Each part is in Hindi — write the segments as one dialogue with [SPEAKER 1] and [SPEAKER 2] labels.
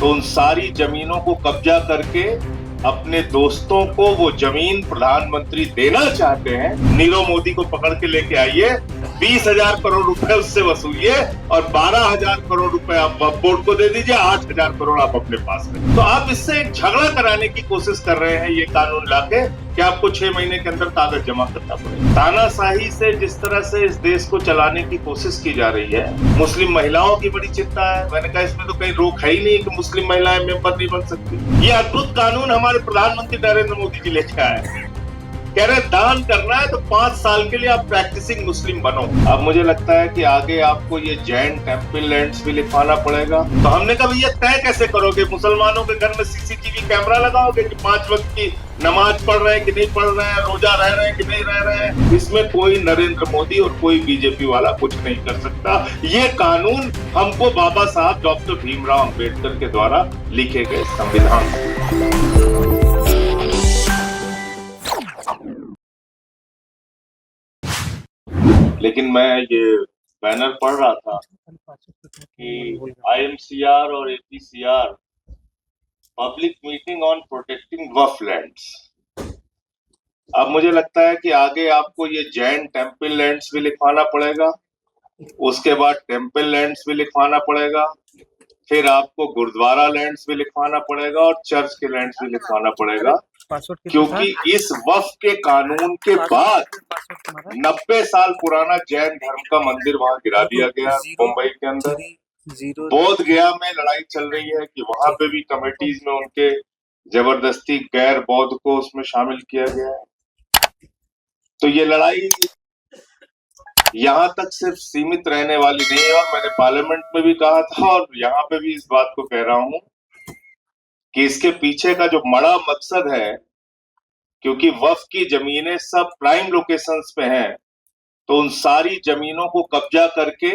[SPEAKER 1] तो उन सारी जमीनों को कब्जा करके अपने दोस्तों को वो जमीन प्रधानमंत्री देना चाहते हैं। नीरव मोदी को पकड़ के लेके आइए, 20,000 करोड़ रुपए उससे वसूलिए और 12,000 करोड़ रुपए आप वक्फ बोर्ड को दे दीजिए, 8,000 करोड़ आप अपने पास में। तो आप इससे एक झगड़ा कराने की कोशिश कर रहे हैं ये कानून लाके कि आपको 6 महीने के अंदर कागज जमा करना पड़ेगा। तानाशाही से जिस तरह से इस देश को चलाने की कोशिश की जा रही है, मुस्लिम महिलाओं की बड़ी चिंता है। मैंने कहा इसमें तो कहीं रोक है ही नहीं कि मुस्लिम महिलाएं मेंबर नहीं बन सकती। ये अद्भुत कानून हमारे प्रधानमंत्री नरेंद्र मोदी जी लेके आए, कह रहे दान करना है तो 5 साल के लिए आप प्रैक्टिसिंग मुस्लिम बनो। अब मुझे लगता है कि आगे आपको ये जैन टेम्पल लैंड्स भी लिखवाना पड़ेगा। तो हमने कहा भैया तय कैसे करोगे, मुसलमानों के घर में सीसीटीवी कैमरा लगाओगे कि 5 वक्त की नमाज पढ़ रहे हैं कि नहीं पढ़ रहे हैं, रोजा रह रहे हैं कि नहीं रह रहे हैं। इसमें कोई नरेंद्र मोदी और कोई बीजेपी वाला कुछ नहीं कर सकता। ये कानून हमको बाबा साहब डॉक्टर भीमराव अंबेडकर के द्वारा लिखे गए संविधान। लेकिन मैं ये बैनर पढ़ रहा था कि IMCR और APCR public meeting on protecting Waqf lands. अब मुझे लगता है कि आगे आपको ये जैन टेम्पल लैंड्स भी लिखवाना पड़ेगा, उसके बाद टेम्पल लैंड्स भी लिखवाना पड़ेगा, फिर आपको गुरुद्वारा लैंड्स भी लिखवाना पड़ेगा और चर्च के लैंड्स भी लिखवाना पड़ेगा, क्योंकि इस वक्फ के कानून के बाद 90 साल पुराना जैन धर्म का मंदिर वहां गिरा दिया गया मुंबई के अंदर। बोध गया में लड़ाई चल रही है कि वहां पे भी कमेटीज में उनके जबरदस्ती गैर बौद्ध को उसमें शामिल किया गया है। तो ये लड़ाई यहाँ तक सिर्फ सीमित रहने वाली नहीं है, और मैंने पार्लियामेंट में भी कहा था और यहाँ पे भी इस बात को कह रहा हूं कि इसके पीछे का जो बड़ा मकसद है, क्योंकि वक्फ की जमीनें सब प्राइम लोकेशंस पे हैं, तो उन सारी जमीनों को कब्जा करके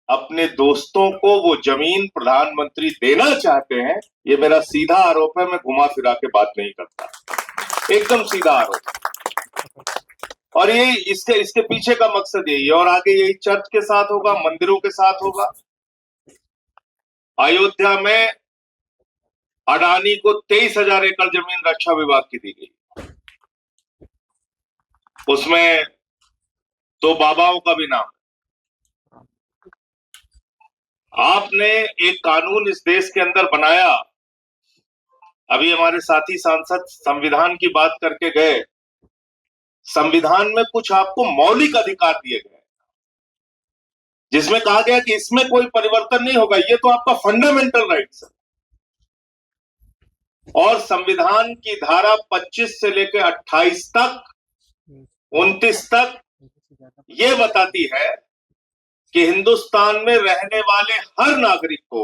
[SPEAKER 1] अपने दोस्तों को वो जमीन प्रधानमंत्री देना चाहते हैं। ये मेरा सीधा आरोप है, मैं घुमा फिरा के बात नहीं करता, एकदम सीधा आरोप। और ये इसके पीछे का मकसद यही है, और आगे यही चर्च के साथ होगा, मंदिरों के साथ होगा। अयोध्या में अडानी को 23,000 एकड़ जमीन रक्षा विभाग की दी गई, उसमें 2 बाबाओं का भी नाम। आपने एक कानून इस देश के अंदर बनाया, अभी हमारे साथी सांसद संविधान की बात करके गए, संविधान में कुछ आपको मौलिक अधिकार दिए गए जिसमें कहा गया कि इसमें कोई परिवर्तन नहीं होगा, ये तो आपका फंडामेंटल राइट्स है। और संविधान की धारा 25 से लेकर 28 तक 29 तक ये बताती है कि हिंदुस्तान में रहने वाले हर नागरिक को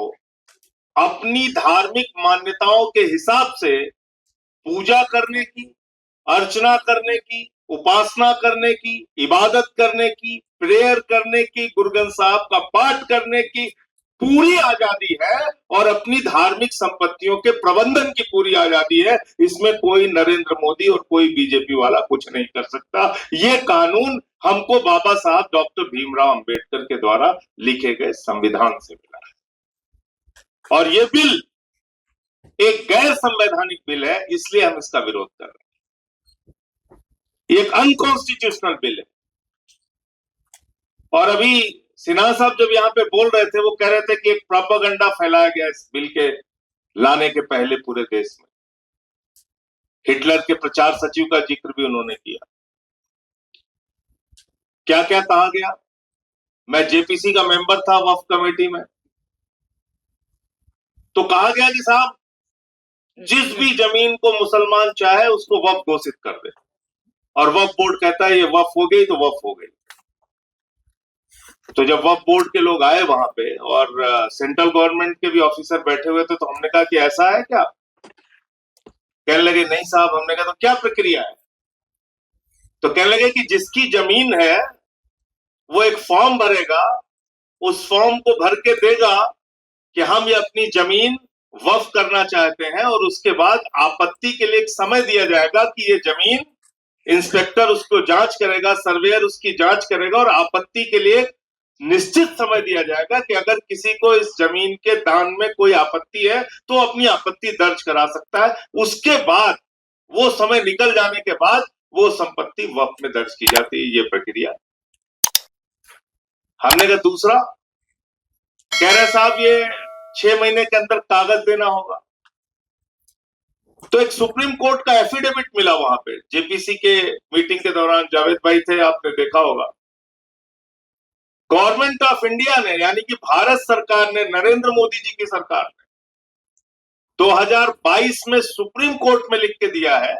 [SPEAKER 1] अपनी धार्मिक मान्यताओं के हिसाब से पूजा करने की, अर्चना करने की, उपासना करने की, इबादत करने की, प्रेयर करने की, गुरु ग्रंथ साहब का पाठ करने की पूरी आजादी है, और अपनी धार्मिक संपत्तियों के प्रबंधन की पूरी आजादी है। इसमें कोई नरेंद्र मोदी और कोई बीजेपी वाला कुछ नहीं कर सकता। ये कानून हमको बाबा साहब डॉक्टर भीमराव अंबेडकर के द्वारा लिखे गए संविधान से मिला है, और ये बिल एक गैर संवैधानिक बिल है, इसलिए हम इसका विरोध कर रहे हैं। एक अनकॉन्स्टिट्यूशनल बिल है। और अभी सिन्हा साहब जब यहाँ पे बोल रहे थे, वो कह रहे थे कि एक प्रोपेगेंडा फैलाया गया इस बिल के लाने के पहले पूरे देश में। हिटलर के प्रचार सचिव का जिक्र भी उन्होंने किया। क्या क्या कहा गया, मैं जेपीसी का मेंबर था वक्फ कमेटी में, तो कहा गया कि साहब जिस भी जमीन को मुसलमान चाहे उसको वक्फ घोषित कर दे, और वक्फ बोर्ड कहता है ये वक्फ हो गई तो वक्फ हो गई। तो जब वक्फ बोर्ड के लोग आए वहां पे और सेंट्रल गवर्नमेंट के भी ऑफिसर बैठे हुए थे, तो हमने कहा कि ऐसा है क्या? कहने लगे नहीं साहब। हमने कहा तो क्या प्रक्रिया है? तो कहने लगे कि जिसकी जमीन है वो एक फॉर्म भरेगा, उस फॉर्म को भर के देगा कि हम ये अपनी जमीन वक्फ करना चाहते हैं, और उसके बाद आपत्ति के लिए एक समय दिया जाएगा कि ये जमीन, इंस्पेक्टर उसको जांच करेगा, सर्वेयर उसकी जांच करेगा, और आपत्ति के लिए निश्चित समय दिया जाएगा कि अगर किसी को इस जमीन के दान में कोई आपत्ति है तो अपनी आपत्ति दर्ज करा सकता है। उसके बाद वो समय निकल जाने के बाद वो संपत्ति वक्फ में दर्ज की जाती है। ये प्रक्रिया हमने कहा। दूसरा कह रहे साहब ये 6 महीने के अंदर कागज देना होगा। तो एक सुप्रीम कोर्ट का एफिडेविट मिला वहां पे, जेपीसी के मीटिंग के दौरान जावेद भाई थे, आपने देखा होगा। गवर्नमेंट ऑफ इंडिया ने, यानी कि भारत सरकार ने, नरेंद्र मोदी जी की सरकार ने 2022 में सुप्रीम कोर्ट में लिख के दिया है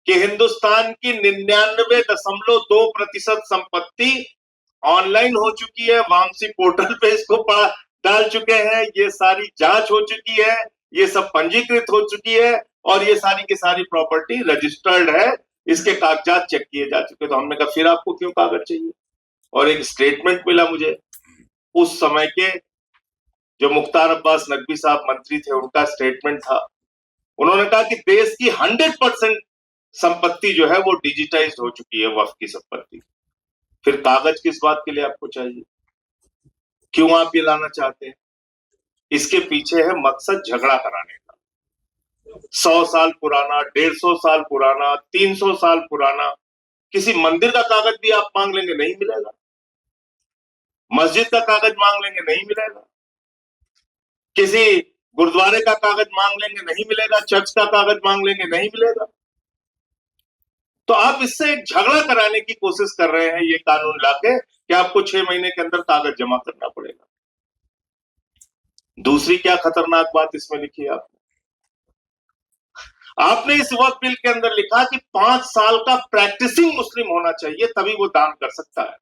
[SPEAKER 1] कि हिंदुस्तान की 99.2% संपत्ति ऑनलाइन हो चुकी है, वामसी पोर्टल पे इसको डाल चुके हैं, ये सारी जांच हो चुकी है, ये सब पंजीकृत हो चुकी है और ये सारी की सारी प्रॉपर्टी रजिस्टर्ड है, इसके कागजात चेक किए जा चुके। तो हमने कहा फिर आपको क्यों कागज चाहिए? और एक स्टेटमेंट मिला मुझे उस समय के जो मुख्तार अब्बास नकवी साहब मंत्री थे, उनका स्टेटमेंट था। उन्होंने कहा कि देश की 100% संपत्ति जो है वो डिजिटाइज्ड हो चुकी है, वक्फ की संपत्ति। फिर कागज किस बात के लिए आपको चाहिए? क्यों आप ये लाना चाहते हैं? इसके पीछे है मकसद झगड़ा कराने का। 100 साल पुराना, 150 साल पुराना, 300 साल पुराना किसी मंदिर का कागज भी आप मांग लेंगे, नहीं मिलेगा। मस्जिद का कागज मांग लेंगे, नहीं मिलेगा। किसी गुरुद्वारे का कागज मांग लेंगे, नहीं मिलेगा। चर्च का कागज मांग लेंगे, नहीं मिलेगा। तो आप इससे एक झगड़ा कराने की कोशिश कर रहे हैं ये कानून लाके कि आपको 6 महीने के अंदर कागज जमा करना पड़ेगा। दूसरी क्या खतरनाक बात इसमें लिखी है आपने इस वक्फ बिल के अंदर लिखा कि 5 साल का प्रैक्टिसिंग मुस्लिम होना चाहिए, तभी वो दान कर सकता है।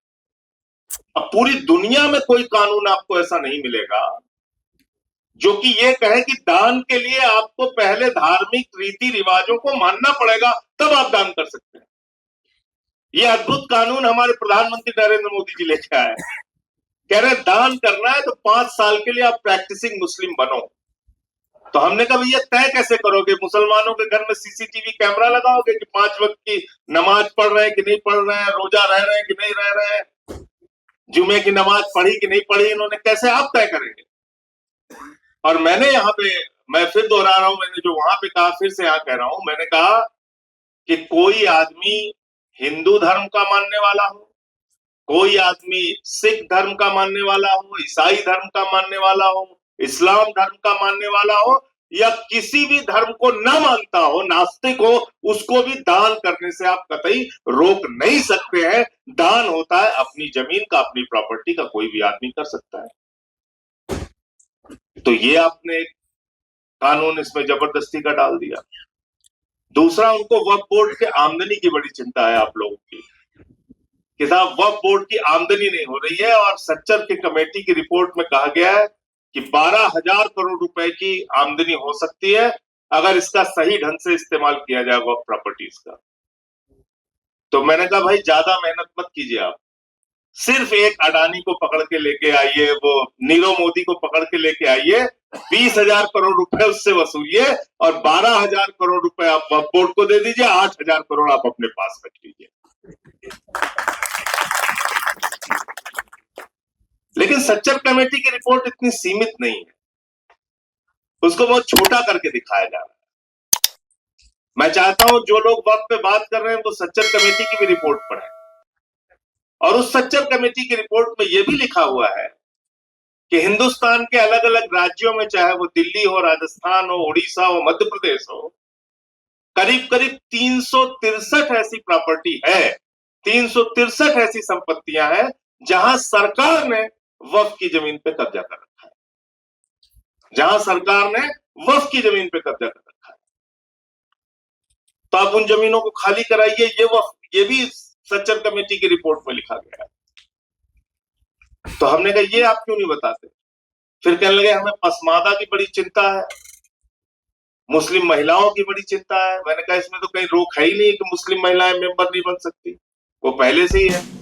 [SPEAKER 1] अब पूरी दुनिया में कोई कानून आपको ऐसा नहीं मिलेगा जो कि ये कहे कि दान के लिए आपको पहले धार्मिक रीति रिवाजों को मानना पड़ेगा, तब आप दान कर सकते हैं। ये अद्भुत कानून हमारे प्रधानमंत्री नरेंद्र मोदी जी लेके आए। कह रहे दान करना है तो 5 साल के लिए आप प्रैक्टिसिंग मुस्लिम बनो। तो हमने कहा भैया तय कैसे करोगे? मुसलमानों के घर में सीसीटीवी कैमरा लगाओगे कि 5 वक्त की नमाज पढ़ रहे हैं कि नहीं पढ़ रहे हैं, रोजा रह रहे हैं कि नहीं रह रहे हैं, जुमे की नमाज पढ़ी कि नहीं पढ़ी, इन्होंने कैसे आप तय करेंगे? और मैंने यहाँ पे, मैं फिर दोहरा रहा हूं, मैंने जो वहां पे कहा फिर से यहाँ कह रहा हूं, मैंने कहा कि कोई आदमी हिंदू धर्म का मानने वाला हो, कोई आदमी सिख धर्म का मानने वाला हो, ईसाई धर्म का मानने वाला हो, इस्लाम धर्म का मानने वाला हो, या किसी भी धर्म को न मानता हो, नास्तिक हो, उसको भी दान करने से आप कतई रोक नहीं सकते हैं। दान होता है अपनी जमीन का, अपनी प्रॉपर्टी का, कोई भी आदमी कर सकता है। तो ये आपने एक कानून इसमें जबरदस्ती का डाल दिया। दूसरा, उनको वक्फ बोर्ड के आमदनी की बड़ी चिंता है आप लोगों की कि साहब वक्फ बोर्ड की आमदनी नहीं हो रही है, और सच्चर की कमेटी की रिपोर्ट में कहा गया है कि 12,000 करोड़ रुपए की आमदनी हो सकती है अगर इसका सही ढंग से इस्तेमाल किया जाए वक्फ प्रॉपर्टीज का। तो मैंने कहा भाई ज्यादा मेहनत मत कीजिए, आप सिर्फ एक अडानी को पकड़ के लेके आइए, वो नीरव मोदी को पकड़ के लेके आइए, 20,000 करोड़ रुपए उससे वसूलिए और 12,000 करोड़ रुपए आप वक्फ बोर्ड को दे दीजिए, 8,000 करोड़ आप अपने पास रख लीजिए। लेकिन सच्चर कमेटी की रिपोर्ट इतनी सीमित नहीं है, उसको बहुत छोटा करके दिखाया जा रहा है। मैं चाहता हूं जो लोग वक्त पे बात कर रहे हैं वो सच्चर कमेटी की भी रिपोर्ट पढ़ें, और उस सच्चर कमेटी की रिपोर्ट में यह भी लिखा हुआ है कि हिंदुस्तान के अलग अलग राज्यों में, चाहे वो दिल्ली हो, राजस्थान हो, उड़ीसा हो, मध्य प्रदेश हो, करीब करीब 363 ऐसी प्रॉपर्टी है, 363 ऐसी संपत्तियां हैं जहां सरकार ने वक्फ की जमीन पे कब्जा कर रखा है, जहां सरकार ने वक्फ की जमीन पे कब्जा कर रखा है। तो आप उन जमीनों को खाली कराइए, ये भी सच्चर कमेटी की रिपोर्ट में लिखा गया है। तो हमने कहा ये आप क्यों नहीं बताते? फिर कहने लगे हमें पसमादा की बड़ी चिंता है, मुस्लिम महिलाओं की बड़ी चिंता है। मैंने कहा इसमें तो कहीं रोक है ही नहीं कि मुस्लिम महिलाएं मेंबर नहीं बन सकती, वो पहले से ही है।